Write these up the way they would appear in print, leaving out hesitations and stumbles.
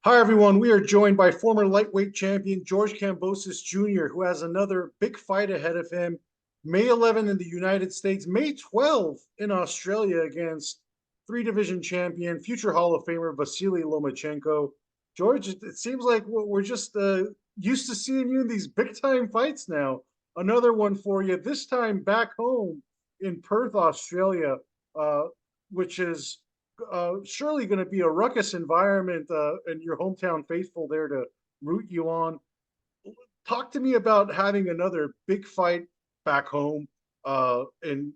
Hi, everyone. We are joined by former lightweight champion George Kambosos Jr., who has another big fight ahead of him. May 11 in the United States, May 12 in Australia against three-division champion, future Hall of Famer Vasily Lomachenko. George, it seems like we're just used to seeing you in these big-time fights now. Another one for you, this time back home in Perth, Australia, uh, which is surely going to be a ruckus environment and your hometown faithful there to root you on. Talk to me about having another big fight back home in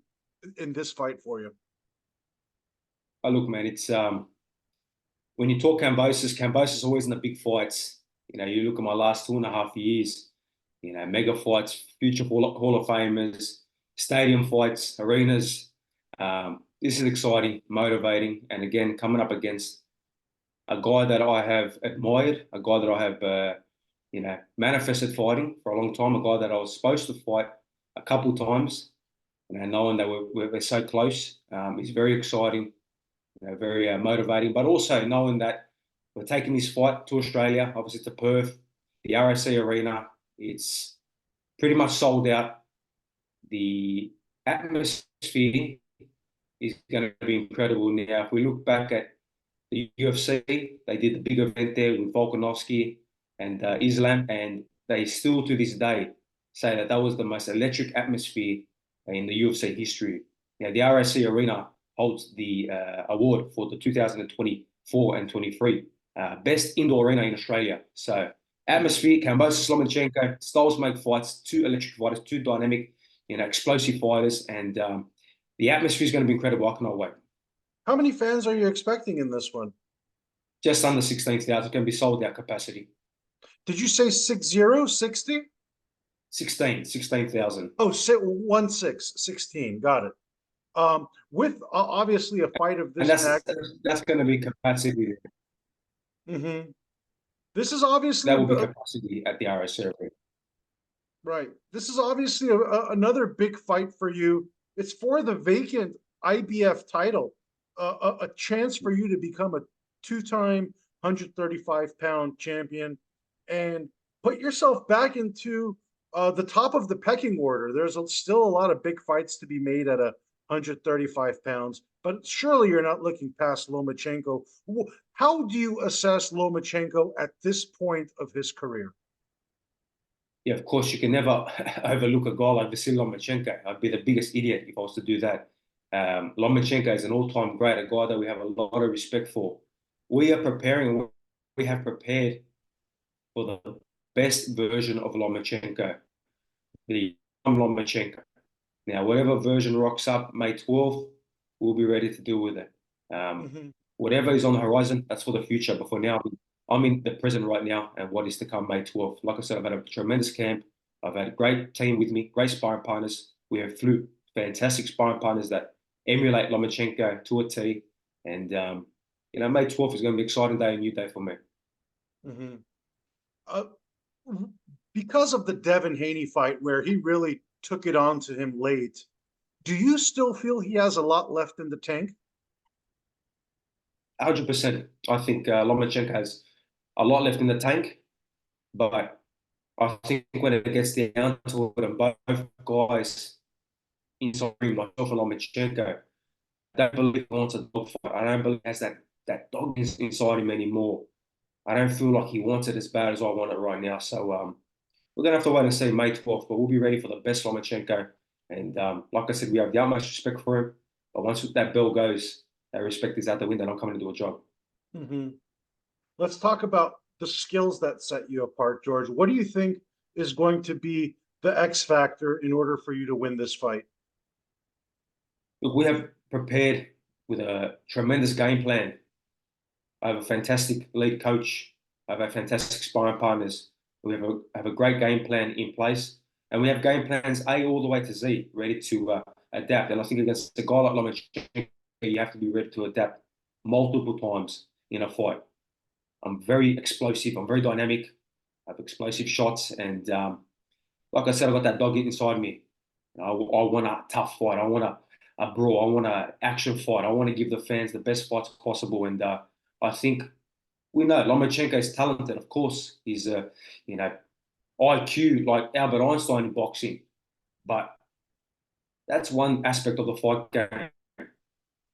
this fight for you. Oh, look, man, it's when you talk Kambosos is always in the big fights. You look at my last 2.5 years, mega fights, future Hall of Famers, stadium fights, arenas. This is exciting, motivating, and again, coming up against a guy that I have admired, a guy that I have, manifested fighting for a long time, a guy that I was supposed to fight a couple times, knowing that we're so close. It's very exciting, very motivating, but also knowing that we're taking this fight to Australia, obviously to Perth, the RSC Arena. It's pretty much sold out. The atmosphere is going to be incredible. Now, if we look back at the UFC, they did the big event there with Volkanovski and Islam, and they still to this day say that that was the most electric atmosphere in the UFC history. The RSC Arena holds the award for the 2024 and 23 best indoor arena in Australia. So atmosphere, Kambosos, Lomachenko, styles make fights, two electric fighters, two dynamic, explosive fighters, and the atmosphere is going to be incredible. I cannot wait. How many fans are you expecting in this one? Just under 16,000. It's going to be sold out capacity. Did you say 60, 60? 16,000. Oh, 16. Got it. With obviously a fight of And this that's magnitude. that's going to be capacity. Mm-hmm. This is obviously That will be capacity at the RSC. right. This is obviously another big fight for you. It's for the vacant IBF title, a chance for you to become a two-time 135-pound champion and put yourself back into the top of the pecking order. There's still a lot of big fights to be made at 135 pounds, but surely you're not looking past Lomachenko. How do you assess Lomachenko at this point of his career? Yeah, of course, you can never overlook a guy like Vasily Lomachenko. I'd be the biggest idiot if I was to do that. Lomachenko is an all-time great, a guy that we have a lot of respect for. We are preparing, we have prepared for the best version of Lomachenko, the Lomachenko. Now, whatever version rocks up May 12th, we'll be ready to deal with it. Um, Mm-hmm. Whatever is on the horizon, that's for the future. But for now, I'm in the present right now and what is to come May 12th. Like I said, I've had a tremendous camp. I've had a great team with me, great sparring partners. We have flew fantastic sparring partners that emulate Lomachenko to a T. And, May 12th is going to be an exciting day, a new day for me. Mm-hmm. Uh, because of the Devin Haney fight, where he really took it on to him late, do you still feel he has a lot left in the tank? 100%. I think Lomachenko has a lot left in the tank, but I think when it gets down to it, and both guys inside myself and Lomachenko, I don't believe he wants a dogfight. I don't believe he has that dog inside him anymore. I don't feel like he wants it as bad as I want it right now. So we're gonna have to wait and see May 12th, but we'll be ready for the best Lomachenko. And like I said, we have the utmost respect for him. But once that bell goes, that respect is out the window, and I'm coming to do a job. Mm-hmm. Let's talk about the skills that set you apart, George. What do you think is going to be the X factor in order for you to win this fight? Look, we have prepared with a tremendous game plan. I have a fantastic lead coach. I have fantastic sparring partners. We have a great game plan in place, and we have game plans A all the way to Z ready to adapt. And I think against a guy like Lomachenko, you have to be ready to adapt multiple times in a fight. I'm very explosive. I'm very dynamic. I have explosive shots, and like I said, I got that dog inside me. I want a tough fight. I want a brawl. I want an action fight. I want to give the fans the best fights possible, and I think we know Lomachenko is talented, of course. He's a, you know, IQ like Albert Einstein in boxing, but that's one aspect of the fight game.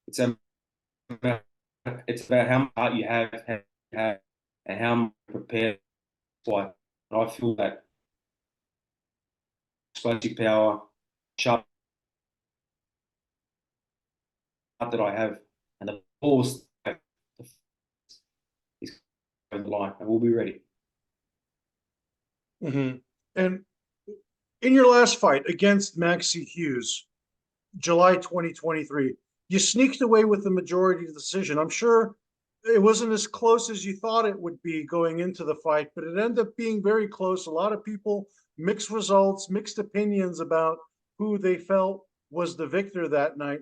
It's about, it's about how much heart you have, and how much prepared to fight. And I feel that explosive power, sharp that I have, and the balls is over the line, and we'll be ready. Mm-hmm. And in your last fight against Maxi Hughes, July 2023, you sneaked away with the majority decision. I'm sure it wasn't as close as you thought it would be going into the fight, but it ended up being very close. A lot of people, mixed results, mixed opinions about who they felt was the victor that night.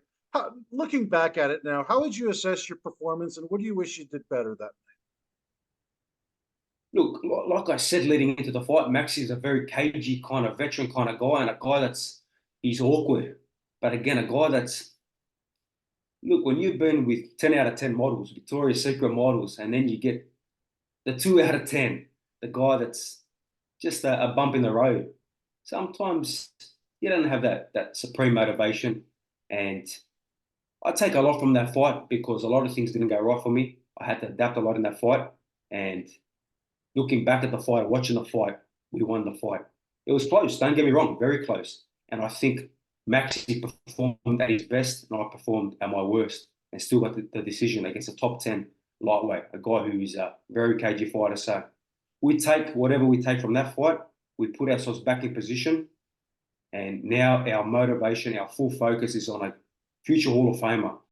Looking back at it now, how would you assess your performance, and what do you wish you did better that Look, like I said, leading into the fight, Maxi is a very cagey kind of veteran kind of guy, and a guy he's awkward. But again, a guy look, when you've been with 10 out of 10 models, Victoria's Secret models, and then you get the 2 out of 10, the guy that's just a bump in the road. Sometimes you don't have that supreme motivation. And I take a lot from that fight because a lot of things didn't go right for me. I had to adapt a lot in that fight. And looking back at the fight, watching the fight, we won the fight. It was close, don't get me wrong, very close. And I think Maxi performed at his best, and I performed at my worst, and still got the decision against a top 10 lightweight, a guy who is a very cagey fighter. So we take whatever we take from that fight, we put ourselves back in position, and now our motivation, our full focus is on a future Hall of Famer.